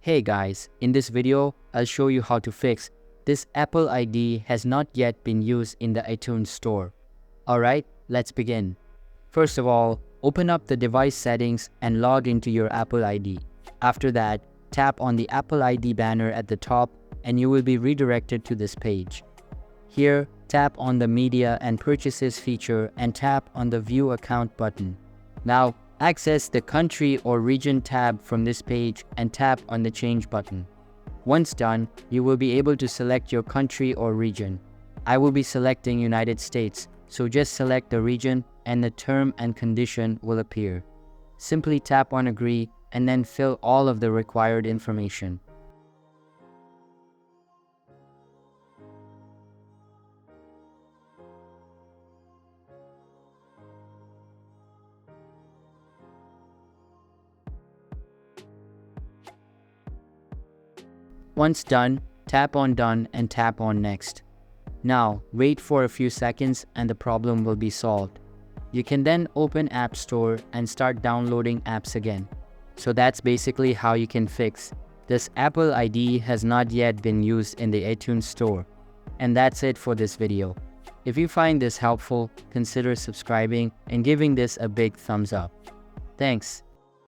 Hey guys, in this video, I'll show you how to fix this Apple ID has not yet been used in the iTunes store. Alright, let's begin. First of all, open up the device settings and log into your Apple ID. After that, tap on the Apple ID banner at the top and you will be redirected to this page. Here, tap on the Media and Purchases feature and tap on the View Account button. Now, access the Country or Region tab from this page and tap on the Change button. Once done, you will be able to select your country or region. I will be selecting United States, so just select the region and the term and condition will appear. Simply tap on Agree and then fill all of the required information. Once done, tap on Done and tap on Next. Now, wait for a few seconds and the problem will be solved. You can then open App Store and start downloading apps again. So that's basically how you can fix this Apple ID has not yet been used in the iTunes Store. And that's it for this video. If you find this helpful, consider subscribing and giving this a big thumbs up. Thanks.